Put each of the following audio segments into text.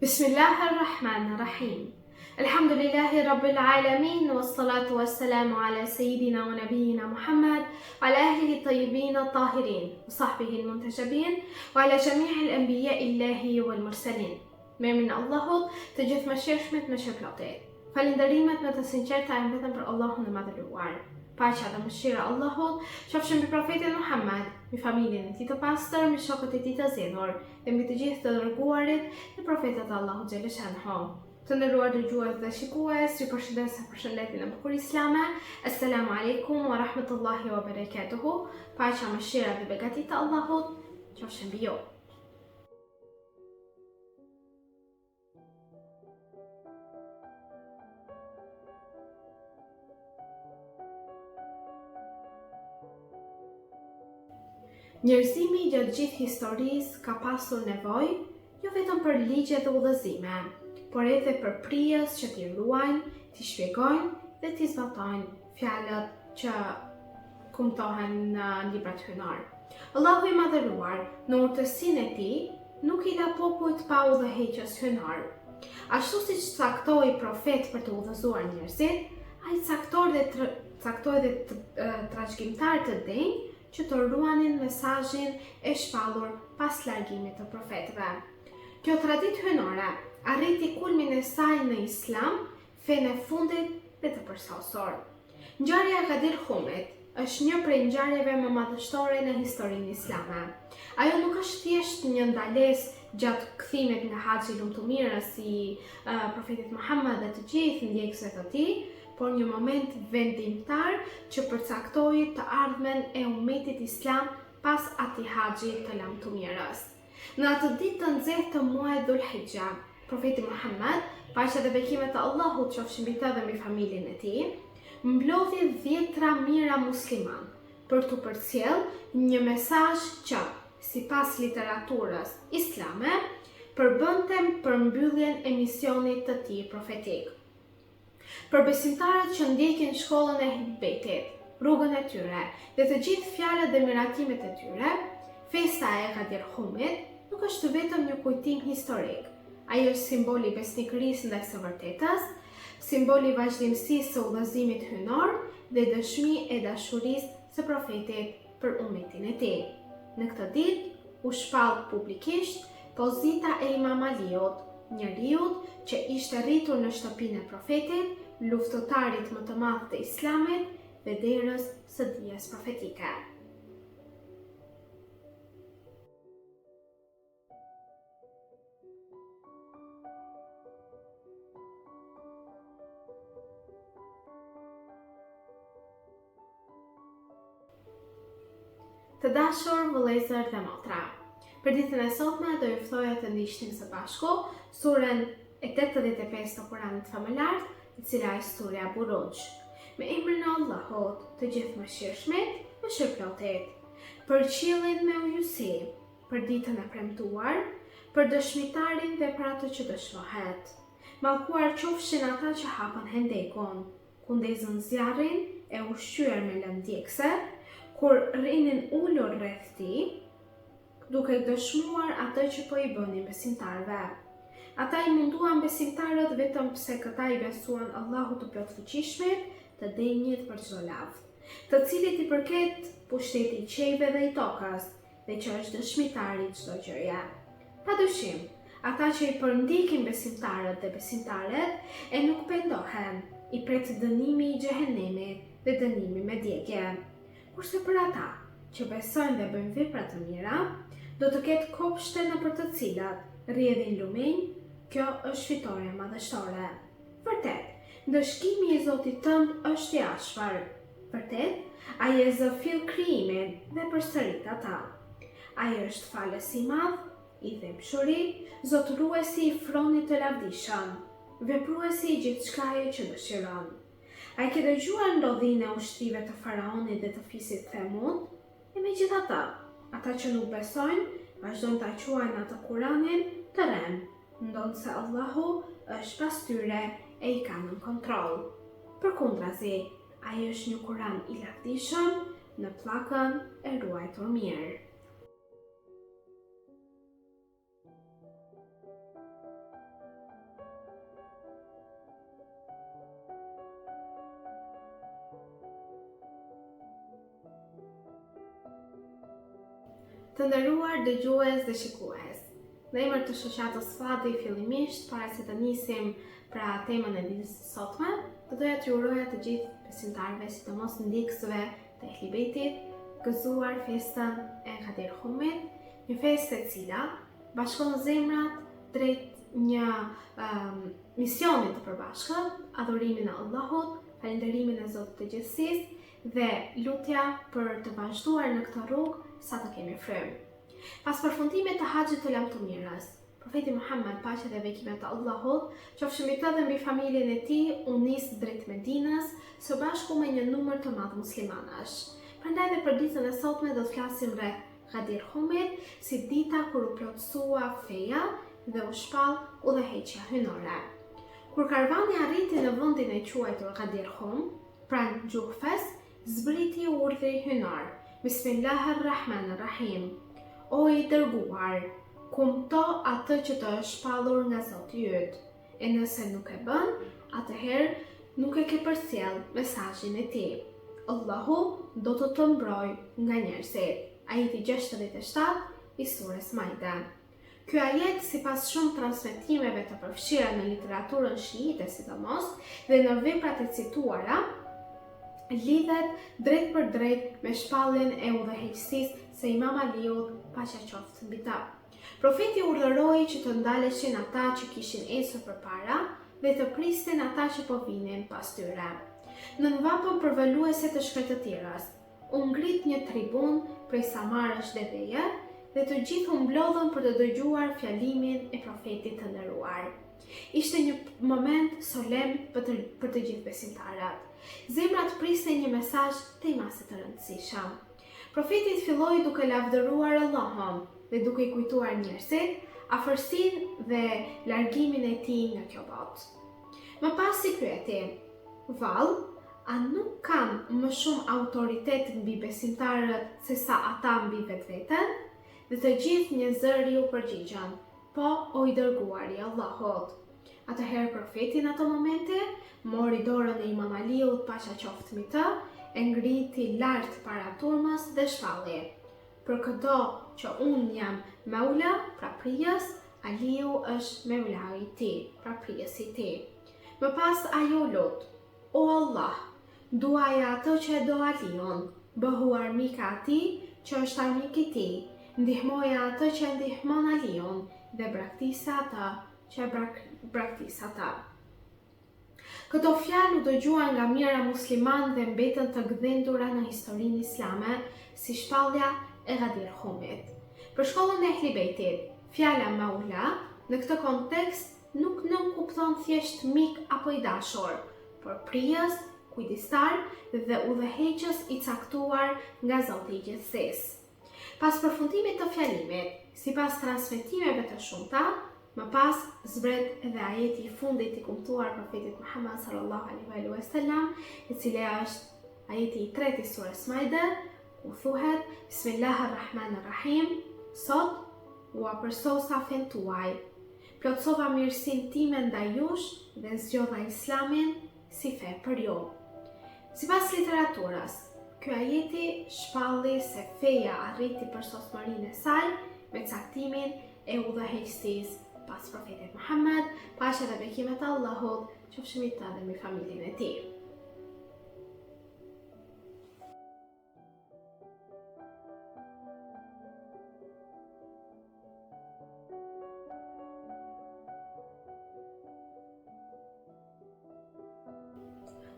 Bismillahirrahmanirrahim. Alhamdulillahi Rabbil Alamin, wassalatu wassalamu ala Sayyidina wa Nabiyina Muhammad, wa ala ahlihi tayyibin tahirin, wa sahbihi al-muntajabin, wa ala jami'i al-anbiya illahi wal mursalin. Me min Allahut, të gjithë mëshirshmit me shpërblotje. Falënderimet me të sinqerta janë vetëm për Allahun e Madhëruar. Paqja dhe mëshira e Allahut qofshin mbi profetin Muhammad, mbi familjen e tij të pastër, mbi shokët e tij të zgjedhur, dhe mbi të gjithë të dërguarit dhe profetët e Allahut xhela shanhu. Të nderuar dëgjues dhe shikues, ju përshëndes me përshëndetjen e bukur islame. Assalamu alaikum wa rahmatullahi wa barakatuhu. Paqja, mëshira dhe begatit e Allahut qofshin mbi ju. Njerëzimi gjatë gjithë historisë ka pasur nevojë jo vetëm për ligje dhe udhëzime, por edhe për prijës që t'i ruajnë, t'i shpjegojnë dhe t'i zbatojnë fjalët që kumtohen në librat hyjnor. Allahu i Madhëruar në urtësinë e tij nuk i dha popujt pa udhëheqës hyjnor. Ashtu siç caktoi profet për të udhëzuar njerëzit, ai caktoi dhe trashëgimtar të denj që të ruanin mesazhin e shpallur pas largimit të profetëve. Kjo traditë hyjnore arriti kulmin e saj në Islam, fenë e fundit dhe të përsosur. Ngjarja e Ghadir Humit është një prej ngjarjeve më madhështore në historinë islame. Ajo nuk është thjesht një ndalesë gjatë kthimit nga haxhi i lumtumirës i profetit Muhammad dhe të gjithë ndjekësve të tij, por një moment vendimtar që përcaktoi të ardhmen e ummetit islam pas atij haxhi të lumtumirës. Në atë ditë të nxehtë të muajit Dhul-Hijja, profeti Muhammad, paqja dhe bekimet e Allahut qofshin mbi të dhe mbi familjen e tij, mblodhi 10 mijëra musliman për të përcjellë një mesazh që, sipas literaturës islame, përbënte përmbylljen e misionit të tij profetik. Për besimtarët që ndjekin shkollën e Hibetit, rrugën e tyre dhe të gjithë fjalët dhe miratimet e tyre, festa e Ghadir Humit nuk është vetëm një kujtim historik. Ai është simboli i besnikërisë ndaj së vërtetës, simboli i vazhdimësisë së udhëzimit hyjnor dhe dëshmi e dashurisë së profetit për ummetin e tij. Në këtë ditë u shpall publikisht pozita e Imam Aliut, njeriu që ishte rritur në shtëpinë e profetit, luftëtarit më të madh të Islamit dhe derës së dijes profetike. Të dashur vëllezër dhe motra, për ditën e sotme do ju ftoja të ndiqnim së bashku surën e 85 të Kuranit famëlar, e cila është surja Buruj. Me emrin e Allahut, të gjithë mëshirshmit, më shpëlotet, për qiellin me ujësi, për ditën e premtuar, për dëshmitarin dhe për atë që dëshmohet. Mallkuar qofshin ata që hapën hendekun, ku ndezën zjarrin e ushqyer me lëndë djegëse, kur rrinin ulur rreth tij, duke dëshmuar atë që po i bënin besimtarëve. Ata i munduan besimtarët vetëm pse këta i besuan Allahut të plotfuqishmit, të denjit për çdo lavd, të cilit i përket pushteti i qiejve dhe i tokës, dhe që është dëshmitari i çdo gjëje. Padyshim, ata që i përndikin besimtarët dhe besimtaret e nuk pendohen, i pret dënimi i xhehenemit dhe dënimi me djegje. Kurse për ata që besojnë dhe bëjnë vepra të mira, do të ketë kopshte nëpër të cilat rrjedhin lumenj. Kjo është fitoria madhështore. Vërtet, ndëshkimi i Zotit tënd është i ashpër. Vërtet, ai e zëfill krijimin dhe përsërit ata. Ai është falës i madh, i dhëmshuri, zotëruesi i fronit të lavdishëm, vepruesi i gjithçkaje që dëshiron. Ai ke dëgjuar ndodhinë e ushtrive të faraonit dhe të fisit Thamud, e megjithatë, ata që nuk besojnë, vazhdojnë ta quajnë atë Kuranin të rënë, ndonë se Allahu është pas tyre e i ka në kontroll. Përkundrazi, ai është një Kuran i lavdishëm në pllakën e ruajtur mirë. Të nderuar dëgjues dhe shikues, në emër të shoqatës Fadi, fillimisht para se të nisim pra temën e ditës së sotme, do doja t'ju uroja të gjithë besimtarëve, sidomos ndjekësve të Ehli Bejtit, gëzuar festën e Ghadir Humit, një festë e cila bashkon zemrat drejt një misioni të përbashkët, adhurimin e Allahut, falënderimin e Zotit të Gjithësisë dhe lutja për të vazhduar në këtë rrugë sa të kemi frymë. Pas përfundimit të haxhit të lam të mirës, profeti Muhammed, paqja dhe bekimet e Allahut qofshin mbi të dhe mbi familjen e tij, u nis drejt Medinës së bashku me një numër të madh muslimanësh. Prandaj dhe për ditën e sotme do të flasim rreth Ghadir Humit, si dita kur u plotësua feja dhe u shpall udhëheqja hynore. Kur karvani arriti në vendin e quajtur Ghadir Hum, pranë Gjuhfes, zbriti urdhri hynor. Bismillahirrahmanirrahim. O i dërguar, kumto atë që të është shpallur nga Zoti yt. E nëse nuk e bën, atëherë nuk e ke përcjell mesazhin e tij. Allahu do të mbrojë nga njerëzit. Ajeti 67 i surës Maide. Ky ajet, sipas shumë transmetimeve të përfshira në literaturën shiite sidomos dhe në veprat e cituara, lidhet drejt për drejt me shpalljen e udhëheqësisë së Imam Aliut, paqja qoftë mbi ta. Profeti urdhëroi që të ndaleshin ata që kishin ecur përpara dhe të prisnin ata që po vinin pas tyre. Në vapën përvaluese të shkretëtirës, u ngrit një tribun prej samarësh dhe veje dhe të gjithë u mblodhën për të dëgjuar fjalimin e profetit të nderuar. Ishte një moment solemn për të gjithë besimtarët. Zemrat prisnin një mesazh tejmase të rëndësishëm. Profeti filloi duke lavdëruar Allahun dhe duke i kujtuar njerëzit afërsinë dhe largimin e tij nga kjo botë. Më pas i pyeti: "Vallë, a nuk kam më shumë autoritet mbi besimtarët se sa ata mbi vetveten?" Dhe të gjithë një zëri u përgjigjen: "Po, o i dërguari i Allahut." Atëherë profeti në ato momente mori dorën e Imam Aliut, paqja qoftë mbi të, e ngriti lart para turmës dhe shpalli: "Për këto që unë jam Maula, pra prijës, Aliu është Maula i tij, pra prijësi i tij." Më pas ajo lut: "O Allah, duaja atë që e do Aliun, bëhu armika atij që është armik i tij, ndihmoja atë që ndihmon Aliun dhe braktisa atë që braktis ata." Këto fjalë u dëgjuan nga mijëra muslimanë dhe mbetën të gdhendura në historinë islame si shpallja e Ghadir Humit. Për shkollën e Ehli Bejtit, fjala Maula në këtë kontekst nuk nënkupton thjesht mik apo i dashur, por prijës, kujdistar dhe udhëheqës i caktuar nga Zoti i Gjithësisë. Pas përfundimit të fjalimit, sipas transmetimeve të shumta, më pas zbret edhe ajeti i fundit i kumtuar profetit Muhammed sallallahu alaihi wasallam, i cili është ajeti i 3 i surës Maide, ku thuhet: Bismillahirrahmanirrahim. Sot u apërsosa fen tuaj, plotësova mirësinë time ndaj jush dhe zgjodha Islamin si fe për ju. Sipas literaturës, ky ajeti shpalli se feja arriti përsosmërinë e saj me caktimin e udhëheqësisë pas profetit Muhammed, paqja dhe bekimet e Allahut qofshin mbi ta dhe mbi familjen e tij.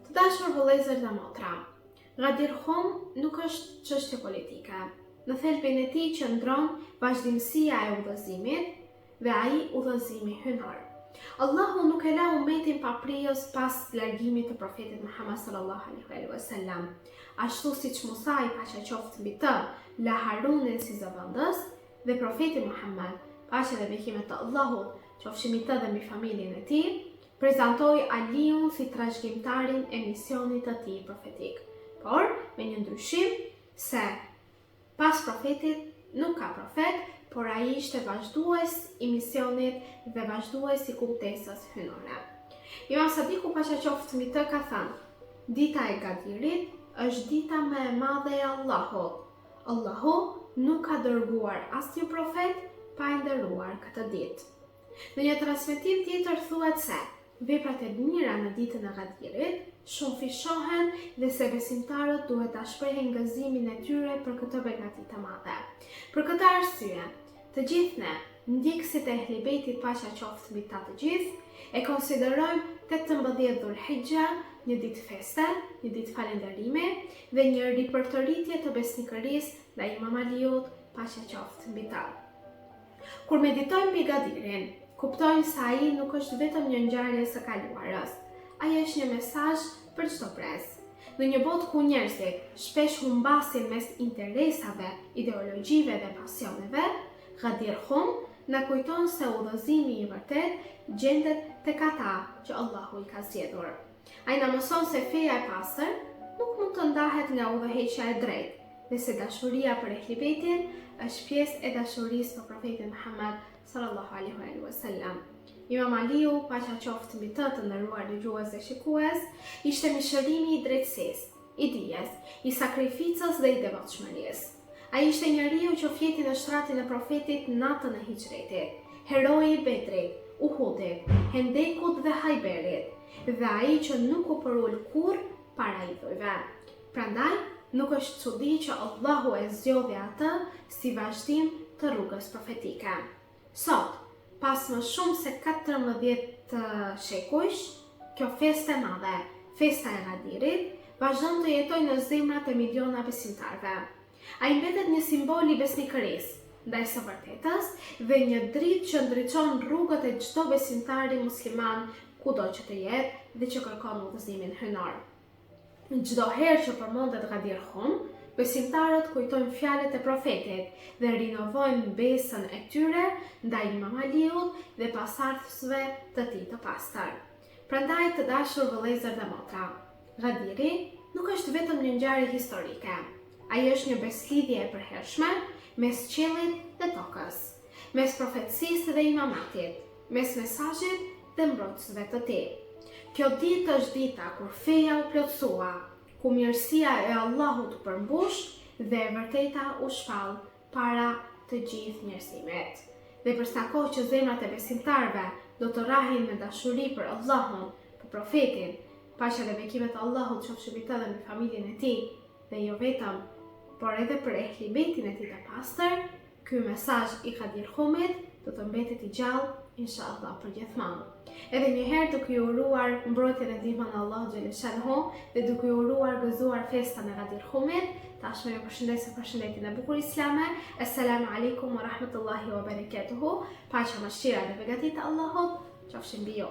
Të dashur vëllezër dhe motra, Ghadir Hum nuk është çështje politike. Në thelbin e tij qëndron vazhdimësia e udhëzimit dhe ai udhëzimi hynor. Allahu nuk e la umetin pa prijës pas largimit të profetit Muhammed sallallahu alaihi wasallam. Ashtu siç Musa, paqja qoftë mbi të, la Harunin si zëvendës dhe profeti Muhammed, paqja dhe bekimet të Allahut qofshin mbi të dhe mbi familjen e tij, prezantoi Aliun si trashëgimtarin e misionit të tij profetik. Por me një ndryshim se pas profetit nuk ka profet, por ai ishte vazhdues i misionit dhe vazhdues i kujtesës hynore. Imam Sadiku, paqja qoftë mbi të, ka thënë: "Dita e Gadirit është dita më e madhe e Allahut. Allahu nuk ka dërguar asnjë profet pa e nderuar këtë ditë. Në një transmetim tjetër thuhet se veprat e mira në ditën e Ghadirit shumë fishohen dhe se besimtarët duhet ta shprehin gëzimin e tyre për këtë begati të madhe. Për këtë arsye, të gjithë ne, ndjekësit e Ehli Bejtit paqja qoftë mbi ta të gjithë, e konsiderojmë 18 Dhulhijja një ditë feste, një ditë falënderimi dhe një ripërtëritje të besnikërisë ndaj Imam Aliut paqja qoftë mbi ta. Kur meditojmë mbi Ghadirin, kuptojmë se ai nuk është vetëm një ngjarje së kaluarës, ai është një mesazh për çdo pres. Në një botë ku njerëzit shpesh humbasin mes interesave, ideologjive dhe pasioneve, Ghadir Hum na kujton se udhëzimi i vërtet gjendet tek ata që Allahu i ka zgjedhur. Ai na mëson se feja e pastër nuk mund të ndahet nga udhëheqja e drejtë dhe se dashuria për Ehli Bejtin është pjesë e dashurisë për profetin Muhammad sallallahu alaihi wasallam. Imam Aliu, paqja qoftë mbi të, të nderuar dëgjues dhe shikues, ishte mishërimi i drejtësisë, i dijes, i sakrificës dhe i devotshmërisë. Ai ishte njeriu që fjeti në shtratin e profetit natën e Hijretit, heroi i Bedrit, Uhudit, Hendekut dhe Hajberit, dhe ai që nuk u përul kurrë para idhujve. Prandaj, nuk është çudi që Allahu e zgjodhi atë si vazhdim të rrugës profetike. Sot, pas më shumë se 14 shekujsh, kjo festë e madhe, festa e Ghadirit, vazhdon të jetojë në zemrat e miliona besimtarve. Ai mbetet një simbol i besnikërisë ndaj së vërtetës dhe një dritë që ndriçon rrugët e çdo besimtari musliman kudo që të jetë dhe që kërkon udhëzimin hynor. Çdo herë që përmendet Ghadir Hum, besimtarët kujtojnë fjalët e profetit dhe rinovojnë besën e tyre ndaj Imam Aliut dhe pasardhësve të tij të pastër. Prandaj, të dashur vëllezër dhe motra, Ghadiri nuk është vetëm një ngjarje historike. Ai është një beslidhje e përhershme mes qiellit dhe tokës, mes profecisë dhe imamatit, mes mesazhit dhe mbrojtësve të tij. Kjo ditë është dita kur feja u plotësua, ku mirësia e Allahut u përmbush dhe e vërteta u shpall para të gjithë njerëzimit. Dhe për sa kohë që zemrat e besimtarëve do të rrahin me dashuri për Allahun, për profetin, paqja dhe bekimet e Allahut qofshin mbi të dhe mbi familjen e tij, dhe jo vetëm, por edhe për Ehli Bejtin e tij të pastër, ky mesazh i Ghadir Humit do të mbetet i gjallë inshallah për gjithmonë. Edhe një herë duke ju uruar mbrojtjen e ndihmën e Allahut xhaleshanhu dhe duke ju uruar gëzuar festën e Ghadir Humit, tashmë ju përshëndes me përshëndetjen e bukur islame. Assalamu alaikum wa rahmatullahi wa barakatuhu. Paqja, mëshira dhe begatit e Allahut qofshin mbi ju.